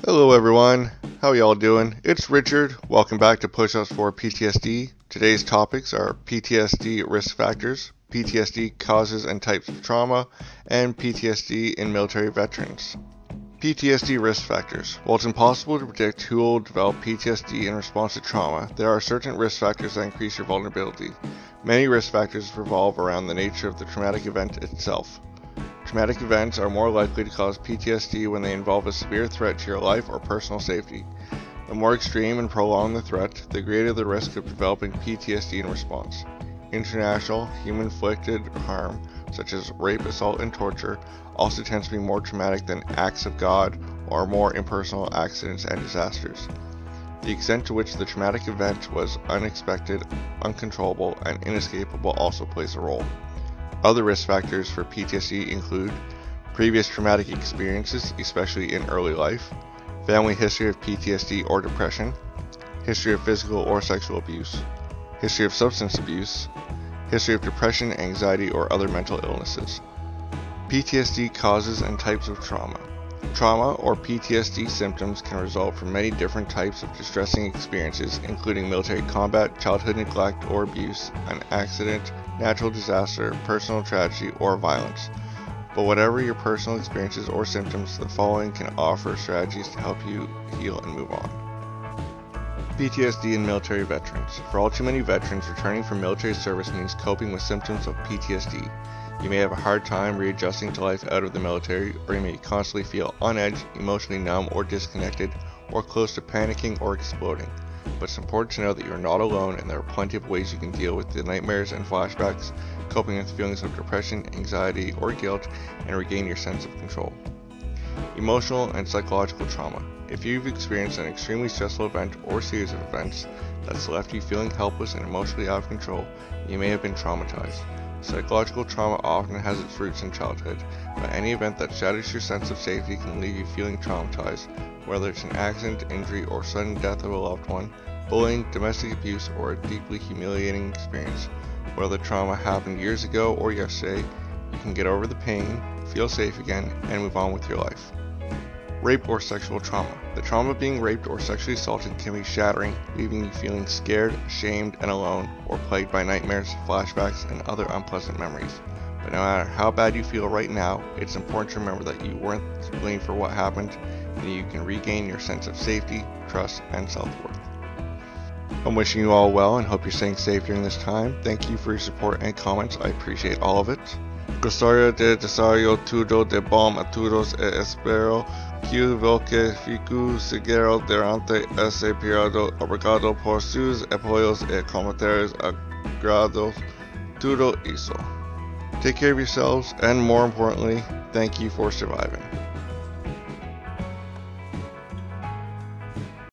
Hello everyone, how y'all doing? It's Richard. Welcome back to Push-Ups for PTSD. Today's topics are PTSD risk factors, PTSD causes and types of trauma, and PTSD in military veterans. PTSD risk factors. While it's impossible to predict who will develop PTSD in response to trauma, there are certain risk factors that increase your vulnerability. Many risk factors revolve around the nature of the traumatic event itself. Traumatic events are more likely to cause PTSD when they involve a severe threat to your life or personal safety. The more extreme and prolonged the threat, the greater the risk of developing PTSD in response. International, human-inflicted harm, such as rape, assault, and torture, also tends to be more traumatic than acts of God or more impersonal accidents and disasters. The extent to which the traumatic event was unexpected, uncontrollable, and inescapable also plays a role. Other risk factors for PTSD include previous traumatic experiences, especially in early life, family history of PTSD or depression, history of physical or sexual abuse, history of substance abuse, history of depression, anxiety, or other mental illnesses. PTSD causes and types of trauma. Trauma or PTSD symptoms can result from many different types of distressing experiences, including military combat, childhood neglect or abuse, an accident, natural disaster, personal tragedy, or violence. But whatever your personal experiences or symptoms, the following can offer strategies to help you heal and move on. PTSD in military veterans. For all too many veterans, returning from military service means coping with symptoms of PTSD. You may have a hard time readjusting to life out of the military, or you may constantly feel on edge, emotionally numb or disconnected, or close to panicking or exploding. But it's important to know that you're not alone and there are plenty of ways you can deal with the nightmares and flashbacks, coping with feelings of depression, anxiety, or guilt, and regain your sense of control. Emotional and psychological trauma. If you've experienced an extremely stressful event or series of events that's left you feeling helpless and emotionally out of control, you may have been traumatized. Psychological trauma often has its roots in childhood, but any event that shatters your sense of safety can leave you feeling traumatized, whether it's an accident, injury, or sudden death of a loved one, bullying, domestic abuse, or a deeply humiliating experience. Whether the trauma happened years ago or yesterday, you can get over the pain, feel safe again, and move on with your life. Rape or sexual trauma. The trauma of being raped or sexually assaulted can be shattering, leaving you feeling scared, ashamed, and alone, or plagued by nightmares, flashbacks, and other unpleasant memories. But no matter how bad you feel right now, it's important to remember that you weren't to blame for what happened, and you can regain your sense of safety, trust, and self-worth. I'm wishing you all well and hope you're staying safe during this time. Thank you for your support and comments. I appreciate all of it. Gostaria de deseo tudo de bom a todos e espero que que fico seguro durante esse período. Obrigado por sus apoyos e comentários. Agrado tudo isso. Take care of yourselves, and more importantly, thank you for surviving.